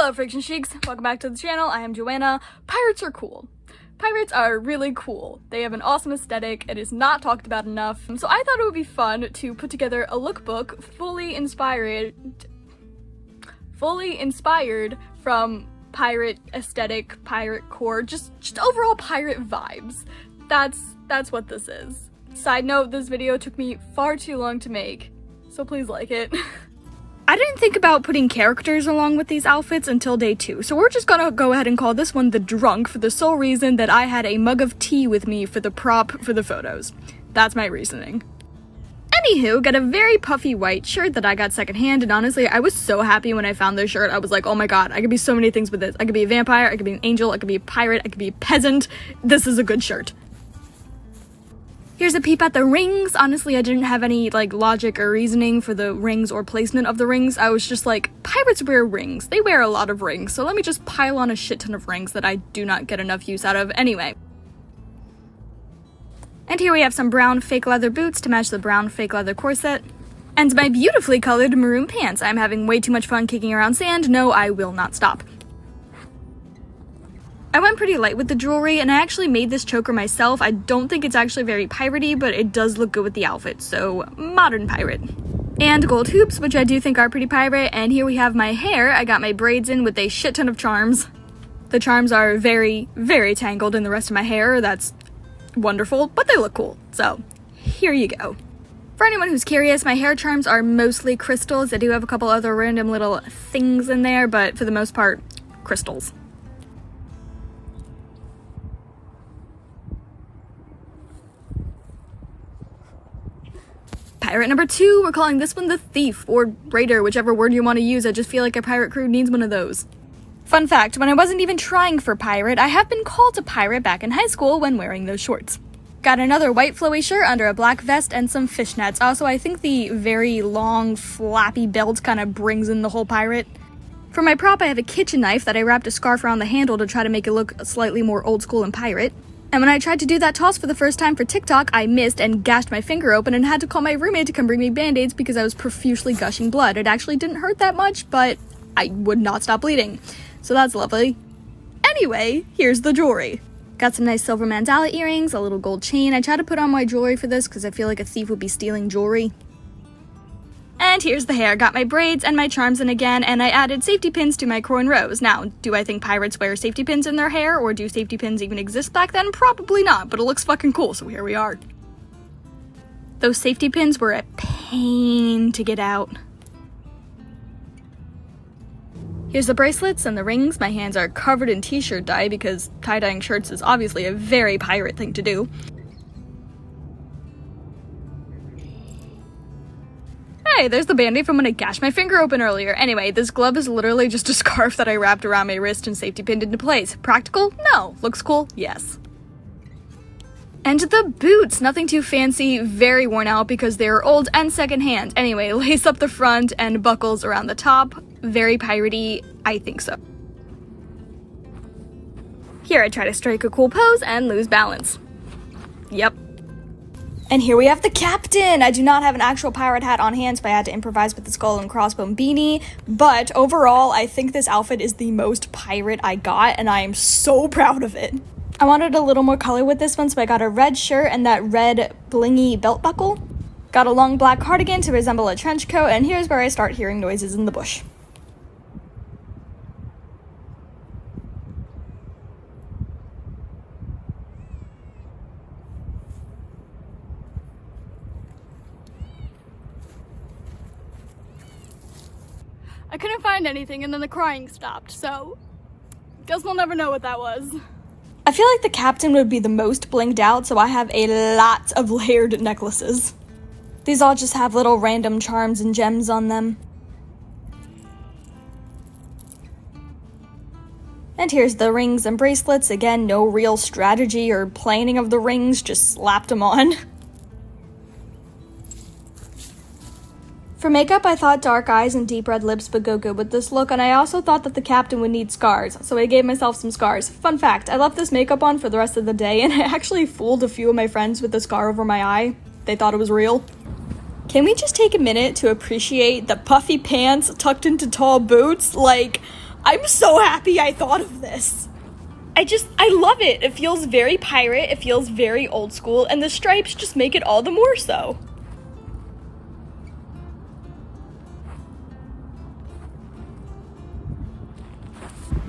Hello Friction Sheiks, welcome back to the channel. I am Joanna. Pirates are cool. Pirates are really cool. They have an awesome aesthetic. It is not talked about enough. So I thought it would be fun to put together a lookbook fully inspired from pirate aesthetic, pirate core, just overall pirate vibes. That's what this is. Side note, this video took me far too long to make, so please like it. I didn't think about putting characters along with these outfits until day 2, so we're just gonna go ahead and call this one the drunk for the sole reason that I had a mug of tea with me for the prop for the photos. That's my reasoning. Anywho, got a very puffy white shirt that I got secondhand, and honestly, I was so happy when I found this shirt. I was like, oh my god, I could be so many things with this. I could be a vampire, I could be an angel, I could be a pirate, I could be a peasant. This is a good shirt. Here's a peep at the rings. Honestly, I didn't have any, logic or reasoning for the rings or placement of the rings. I was just like, pirates wear rings. They wear a lot of rings, so let me just pile on a shit ton of rings that I do not get enough use out of anyway. And here we have some brown fake leather boots to match the brown fake leather corset. And my beautifully colored maroon pants. I'm having way too much fun kicking around sand. No, I will not stop. I went pretty light with the jewelry, and I actually made this choker myself. I don't think it's actually very piratey, but it does look good with the outfit, so modern pirate. And gold hoops, which I do think are pretty pirate, and here we have my hair. I got my braids in with a shit ton of charms. The charms are very, very tangled in the rest of my hair. That's wonderful, but they look cool, so here you go. For anyone who's curious, my hair charms are mostly crystals. I do have a couple other random little things in there, but for the most part, crystals. Pirate number 2, we're calling this one the Thief, or Raider, whichever word you want to use. I just feel like a pirate crew needs one of those. Fun fact, when I wasn't even trying for pirate, I have been called a pirate back in high school when wearing those shorts. Got another white flowy shirt under a black vest and some fishnets. Also, I think the very long, flappy belt kind of brings in the whole pirate. For my prop, I have a kitchen knife that I wrapped a scarf around the handle to try to make it look slightly more old school and pirate. And when I tried to do that toss for the first time for TikTok, I missed and gashed my finger open and had to call my roommate to come bring me band-aids because I was profusely gushing blood. It actually didn't hurt that much, but I would not stop bleeding. So that's lovely. Anyway, here's the jewelry. Got some nice silver mandala earrings, a little gold chain. I tried to put on my jewelry for this because I feel like a thief would be stealing jewelry. And here's the hair. Got my braids and my charms in again, and I added safety pins to my coin rows. Now, do I think pirates wear safety pins in their hair, or do safety pins even exist back then? Probably not, but it looks fucking cool, so here we are. Those safety pins were a pain to get out. Here's the bracelets and the rings. My hands are covered in t-shirt dye because tie-dyeing shirts is obviously a very pirate thing to do. Hey, there's the band-aid from when I gashed my finger open earlier. Anyway, this glove is literally just a scarf that I wrapped around my wrist and safety pinned into place. Practical? No. Looks cool? Yes. And the boots. Nothing too fancy, very worn out because they're old and secondhand. Anyway, lace up the front and buckles around the top. Very piratey. I think so. Here I try to strike a cool pose and lose balance. Yep. And here we have the captain! I do not have an actual pirate hat on hand, so I had to improvise with the skull and crossbone beanie, but overall, I think this outfit is the most pirate I got, and I am so proud of it. I wanted a little more color with this one, so I got a red shirt and that red blingy belt buckle. Got a long black cardigan to resemble a trench coat, and here's where I start hearing noises in the bush. I couldn't find anything, and then the crying stopped, so guess we'll never know what that was. I feel like the captain would be the most blinged out, so I have a lot of layered necklaces. These all just have little random charms and gems on them. And here's the rings and bracelets. Again, no real strategy or planning of the rings, just slapped them on. For makeup, I thought dark eyes and deep red lips would go good with this look, and I also thought that the captain would need scars, so I gave myself some scars. Fun fact, I left this makeup on for the rest of the day, and I actually fooled a few of my friends with the scar over my eye. They thought it was real. Can we just take a minute to appreciate the puffy pants tucked into tall boots? Like, I'm so happy I thought of this. I love it. It feels very pirate, it feels very old school, and the stripes just make it all the more so.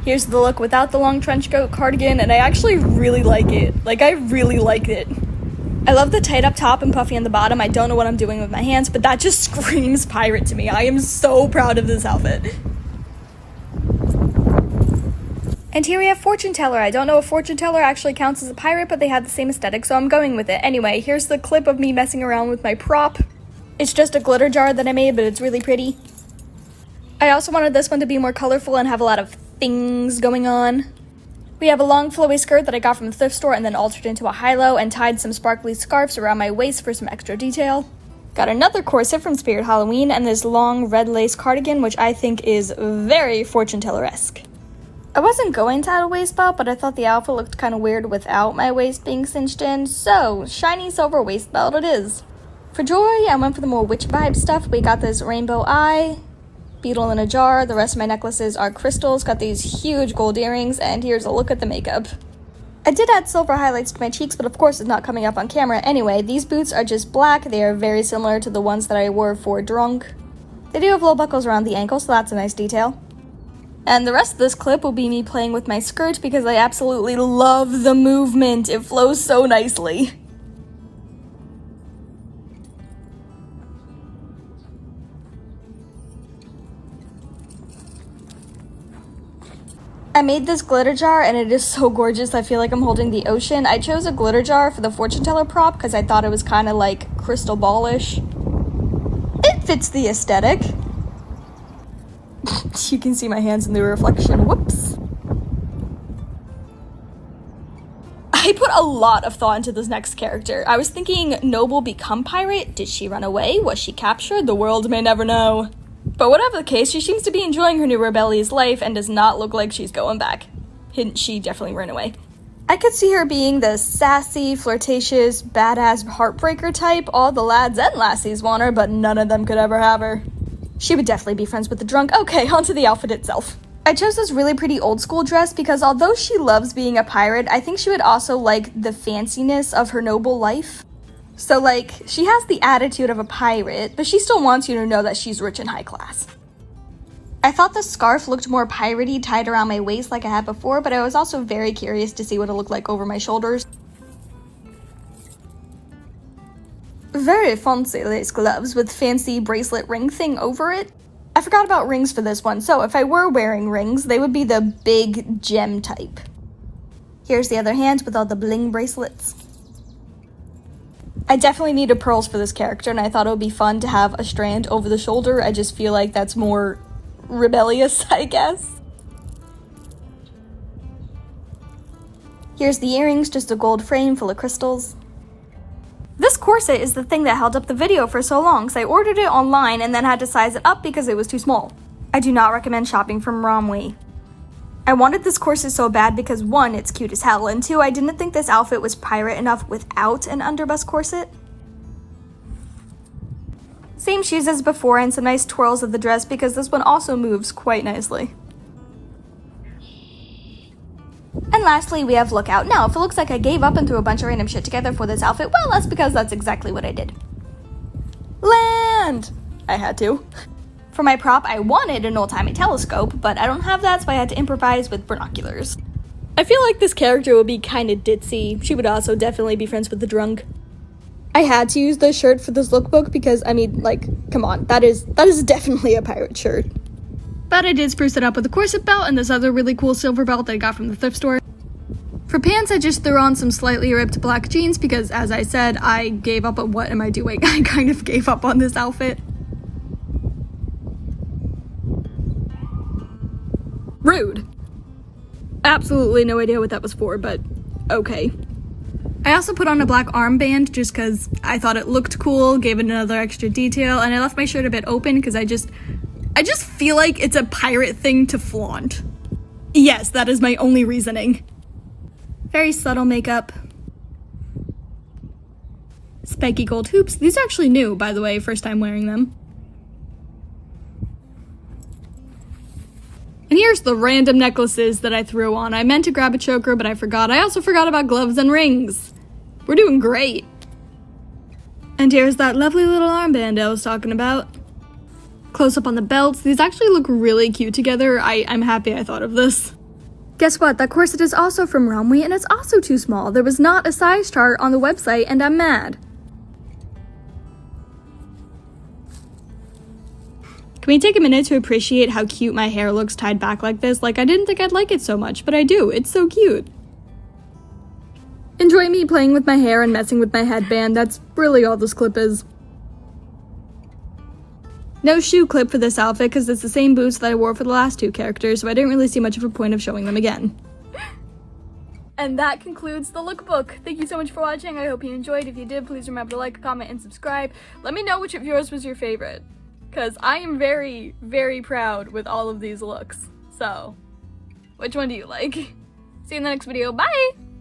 Here's the look without the long trench coat cardigan, and I actually really like it. Like, I really like it. I love the tight up top and puffy on the bottom. I don't know what I'm doing with my hands, but that just screams pirate to me. I am so proud of this outfit. And here we have Fortune Teller. I don't know if Fortune Teller actually counts as a pirate, but they have the same aesthetic, so I'm going with it. Anyway, here's the clip of me messing around with my prop. It's just a glitter jar that I made, but it's really pretty. I also wanted this one to be more colorful and have a lot of things going on. We have a long flowy skirt that I got from the thrift store and then altered into a high-low and tied some sparkly scarves around my waist for some extra detail. Got another corset from Spirit Halloween and this long red lace cardigan, which I think is very Fortune Teller-esque. I wasn't going to add a waist belt, but I thought the outfit looked kind of weird without my waist being cinched in, so shiny silver waist belt it is. For jewelry, I went for the more witch vibe stuff. We got this rainbow eye, beetle in a jar. The rest of my necklaces are crystals, got these huge gold earrings, and here's a look at the makeup. I did add silver highlights to my cheeks, but of course it's not coming up on camera. Anyway, these boots are just black. They are very similar to the ones that I wore for drunk. They do have low buckles around the ankle, so that's a nice detail. And the rest of this clip will be me playing with my skirt because I absolutely love the movement. It flows so nicely. I made this glitter jar and it is so gorgeous. I feel like I'm holding the ocean. I chose a glitter jar for the fortune teller prop because I thought it was kind of like crystal ballish. It fits the aesthetic. You can see my hands in the reflection. Whoops. I put a lot of thought into this next character. I was thinking, noble become pirate? Did she run away? Was she captured? The world may never know. But whatever the case, she seems to be enjoying her new rebellious life and does not look like she's going back. Hint, she definitely ran away. I could see her being the sassy, flirtatious, badass heartbreaker type. All the lads and lassies want her, but none of them could ever have her. She would definitely be friends with the drunk. Okay, onto the outfit itself. I chose this really pretty old school dress because although she loves being a pirate, I think she would also like the fanciness of her noble life. So like, she has the attitude of a pirate, but she still wants you to know that she's rich and high class. I thought the scarf looked more piratey tied around my waist like I had before, but I was also very curious to see what it looked like over my shoulders. Very fancy lace gloves with fancy bracelet ring thing over it. I forgot about rings for this one, so if I were wearing rings, they would be the big gem type. Here's the other hand with all the bling bracelets. I definitely needed pearls for this character, and I thought it would be fun to have a strand over the shoulder. I just feel like that's more rebellious, I guess. Here's the earrings, just a gold frame full of crystals. This corset is the thing that held up the video for so long, so I ordered it online and then had to size it up because it was too small. I do not recommend shopping from Romwe. I wanted this corset so bad because 1, it's cute as hell, and 2, I didn't think this outfit was pirate enough without an underbust corset. Same shoes as before and some nice twirls of the dress because this one also moves quite nicely. And lastly, we have Lookout. Now, if it looks like I gave up and threw a bunch of random shit together for this outfit, well, that's because that's exactly what I did. Land! I had to. For my prop, I wanted an old-timey telescope, but I don't have that, so I had to improvise with binoculars. I feel like this character would be kind of ditzy. She would also definitely be friends with the drunk. I had to use this shirt for this lookbook because, I mean, like, come on, that is definitely a pirate shirt. But I did spruce it up with a corset belt and this other really cool silver belt that I got from the thrift store. For pants, I just threw on some slightly ripped black jeans because, as I said, I gave up on what am I doing? I kind of gave up on this outfit. Rude. Absolutely no idea what that was for, but okay. I also put on a black armband just because I thought it looked cool, gave it another extra detail, and I left my shirt a bit open because I just feel like it's a pirate thing to flaunt. Yes, that is my only reasoning. Very subtle makeup. Spiky gold hoops. These are actually new, by the way, first time wearing them. And here's the random necklaces that I threw on. I meant to grab a choker, but I forgot. I also forgot about gloves and rings. We're doing great. And here's that lovely little armband I was talking about. Close up on the belts. These actually look really cute together. I'm happy I thought of this. Guess what? That corset is also from Romwe, and it's also too small. There was not a size chart on the website, and I'm mad. Can we take a minute to appreciate how cute my hair looks tied back like this? Like, I didn't think I'd like it so much, but I do. It's so cute. Enjoy me playing with my hair and messing with my headband. That's really all this clip is. No shoe clip for this outfit because it's the same boots that I wore for the last two characters, so I didn't really see much of a point of showing them again. And that concludes the lookbook. Thank you so much for watching. I hope you enjoyed. If you did, please remember to like, comment, and subscribe. Let me know which of yours was your favorite, because I am very, very proud with all of these looks. So, which one do you like? See you in the next video. Bye!